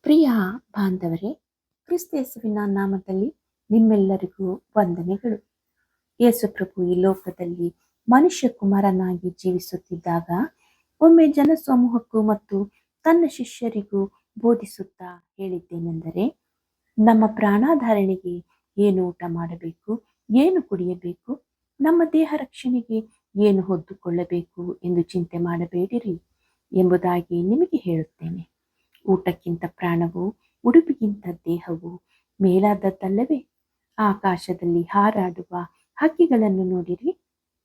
ಪ್ರಿಯ ಬಾಂಧವರೇ, ಕ್ರಿಸ್ತೇಸುವಿನ ನಾಮದಲ್ಲಿ ನಿಮ್ಮೆಲ್ಲರಿಗೂ ವಂದನೆಗಳು. ಯೇಸು ಪ್ರಭು ಈ ಲೋಕದಲ್ಲಿ ಮನುಷ್ಯ ಕುಮಾರನಾಗಿ ಜೀವಿಸುತ್ತಿದ್ದಾಗ ಒಮ್ಮೆ ಜನಸಮೂಹಕ್ಕೂ ಮತ್ತು ತನ್ನ ಶಿಷ್ಯರಿಗೂ ಬೋಧಿಸುತ್ತಾ ಹೇಳಿದ್ದೇನೆಂದರೆ, ನಮ್ಮ ಪ್ರಾಣಾಧಾರಣೆಗೆ ಏನು ಊಟ ಮಾಡಬೇಕು, ಏನು ಕುಡಿಯಬೇಕು, ನಮ್ಮ ದೇಹ ರಕ್ಷಣೆಗೆ ಏನು ಹೊದ್ದುಕೊಳ್ಳಬೇಕು ಎಂದು ಚಿಂತೆ ಮಾಡಬೇಡಿರಿ ಎಂಬುದಾಗಿ ನಿಮಗೆ ಹೇಳುತ್ತೇನೆ. ಊಟಕ್ಕಿಂತ ಪ್ರಾಣವು, ಉಡುಪಿಗಿಂತ ದೇಹವು ಮೇಲಾದದ್ದಲ್ಲವೇ? ಆಕಾಶದಲ್ಲಿ ಹಾರಾಡುವ ಹಕ್ಕಿಗಳನ್ನು ನೋಡಿರಿ,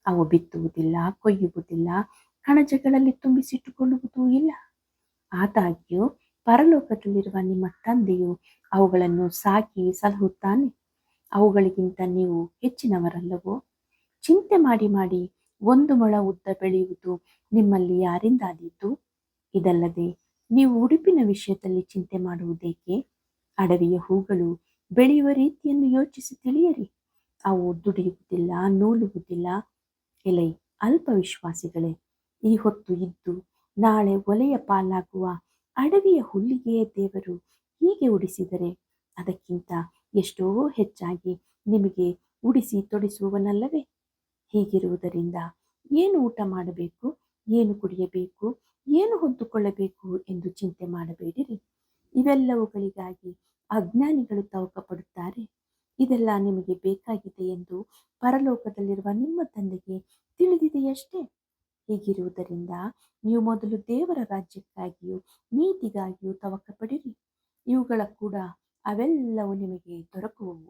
ಅವು ಬಿತ್ತುವುದಿಲ್ಲ, ಕೊಯ್ಯುವುದಿಲ್ಲ, ಕಣಜಗಳಲ್ಲಿ ತುಂಬಿಸಿಟ್ಟುಕೊಳ್ಳುವುದೂ ಇಲ್ಲ. ಆದಾಗ್ಯೂ ಪರಲೋಕದಲ್ಲಿರುವ ನಿಮ್ಮ ತಂದೆಯು ಅವುಗಳನ್ನು ಸಾಕಿ ಸಲಹುತ್ತಾನೆ. ಅವುಗಳಿಗಿಂತ ನೀವು ಹೆಚ್ಚಿನವರಲ್ಲವೋ? ಚಿಂತೆ ಮಾಡಿ ಮಾಡಿ 1 ಮೊಳ ಉದ್ದ ಬೆಳೆಯುವುದು ನಿಮ್ಮಲ್ಲಿ ಯಾರಿಂದಾದೀತು? ಇದಲ್ಲದೆ ನೀವು ಉಡುಪಿನ ವಿಷಯದಲ್ಲಿ ಚಿಂತೆ ಮಾಡುವುದೇಕೆ? ಅಡವಿಯ ಹೂಗಳು ಬೆಳೆಯುವ ರೀತಿಯನ್ನು ಯೋಚಿಸಿ ತಿಳಿಯಿರಿ. ಅವು ದುಡಿಯುವುದಿಲ್ಲ, ನೂಲುವುದಿಲ್ಲ. ಎಲೈ ಅಲ್ಪ ವಿಶ್ವಾಸಿಗಳೇ, ಈ ಹೊತ್ತು ಇದ್ದು ನಾಳೆ ಒಲೆಯ ಪಾಲಾಗುವ ಅಡವಿಯ ಹುಲ್ಲಿಗೆಯೇ ದೇವರು ಹೀಗೆ ಉಡಿಸಿದರೆ ಅದಕ್ಕಿಂತ ಎಷ್ಟೋ ಹೆಚ್ಚಾಗಿ ನಿಮಗೆ ಉಡಿಸಿ ತೊಡಿಸುವನಲ್ಲವೇ? ಹೀಗಿರುವುದರಿಂದ ಏನು ಊಟ ಮಾಡಬೇಕು, ಏನು ಕುಡಿಯಬೇಕು, ಏನು ಹೊದ್ದುಕೊಳ್ಳಬೇಕು ಎಂದು ಚಿಂತೆ ಮಾಡಬೇಡಿರಿ. ಇವೆಲ್ಲವುಗಳಿಗಾಗಿ ಅಜ್ಞಾನಿಗಳು ತವಕ ಪಡುತ್ತಾರೆ. ಇದೆಲ್ಲ ನಿಮಗೆ ಬೇಕಾಗಿದೆ ಎಂದು ಪರಲೋಕದಲ್ಲಿರುವ ನಿಮ್ಮ ತಂದೆಗೆ ತಿಳಿದಿದೆಯಷ್ಟೇ. ಹೀಗಿರುವುದರಿಂದ ನೀವು ಮೊದಲು ದೇವರ ರಾಜ್ಯಕ್ಕಾಗಿಯೂ ನೀತಿಗಾಗಿಯೂ ತವಕ ಪಡಿರಿ, ಇವುಗಳ ಕೂಡ ಅವೆಲ್ಲವೂ ನಿಮಗೆ ದೊರಕುವವು.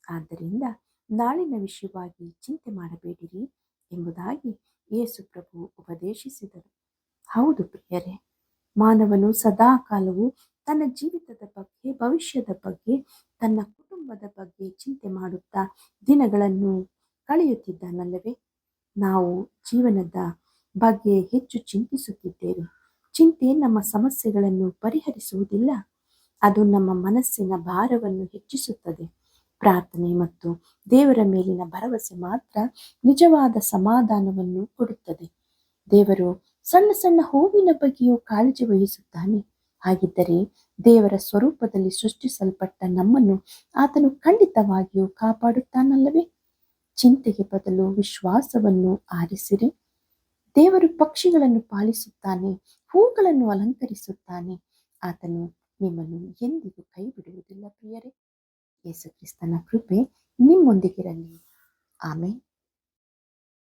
ಆದ್ದರಿಂದ ನಾಳಿನ ವಿಷಯವಾಗಿ ಚಿಂತೆ ಮಾಡಬೇಡಿರಿ ಎಂಬುದಾಗಿ ಯೇಸು ಪ್ರಭು ಉಪದೇಶಿಸಿದರು. ಹೌದು ಪ್ರಿಯರೇ, ಮಾನವನು ಸದಾ ಕಾಲವು ತನ್ನ ಜೀವಿತದ ಬಗ್ಗೆ, ಭವಿಷ್ಯದ ಬಗ್ಗೆ, ತನ್ನ ಕುಟುಂಬದ ಬಗ್ಗೆ ಚಿಂತೆ ಮಾಡುತ್ತಾ ದಿನಗಳನ್ನು ಕಳೆಯುತ್ತಿದ್ದಾನಲ್ಲವೇ? ನಾವು ಜೀವನದ ಬಗ್ಗೆ ಹೆಚ್ಚು ಚಿಂತಿಸುತ್ತಿದ್ದೇವೆ. ಚಿಂತೆ ನಮ್ಮ ಸಮಸ್ಯೆಗಳನ್ನು ಪರಿಹರಿಸುವುದಿಲ್ಲ, ಅದು ನಮ್ಮ ಮನಸ್ಸಿನ ಭಾರವನ್ನು ಹೆಚ್ಚಿಸುತ್ತದೆ. ಪ್ರಾರ್ಥನೆ ಮತ್ತು ದೇವರ ಮೇಲಿನ ಭರವಸೆ ಮಾತ್ರ ನಿಜವಾದ ಸಮಾಧಾನವನ್ನು ಕೊಡುತ್ತದೆ. ದೇವರು ಸಣ್ಣ ಸಣ್ಣ ಹೂವಿನ ಬಗ್ಗೆಯೂ ಕಾಳಜಿ ವಹಿಸುತ್ತಾನೆ. ಹಾಗಿದ್ದರೆ ದೇವರ ಸ್ವರೂಪದಲ್ಲಿ ಸೃಷ್ಟಿಸಲ್ಪಟ್ಟ ನಮ್ಮನ್ನು ಆತನು ಖಂಡಿತವಾಗಿಯೂ ಕಾಪಾಡುತ್ತಾನಲ್ಲವೇ? ಚಿಂತೆಗೆ ಬದಲು ವಿಶ್ವಾಸವನ್ನು ಆರಿಸಿರಿ. ದೇವರು ಪಕ್ಷಿಗಳನ್ನು ಪಾಲಿಸುತ್ತಾನೆ, ಹೂಗಳನ್ನು ಅಲಂಕರಿಸುತ್ತಾನೆ. ಆತನು ನಿಮ್ಮನ್ನು ಎಂದಿಗೂ ಕೈ ಬಿಡುವುದಿಲ್ಲ ಪ್ರಿಯರೇ. ಯೇಸು ಕ್ರಿಸ್ತನ ಕೃಪೆ ನಿಮ್ಮೊಂದಿಗಿರಲಿ. ಆಮೇಲೆ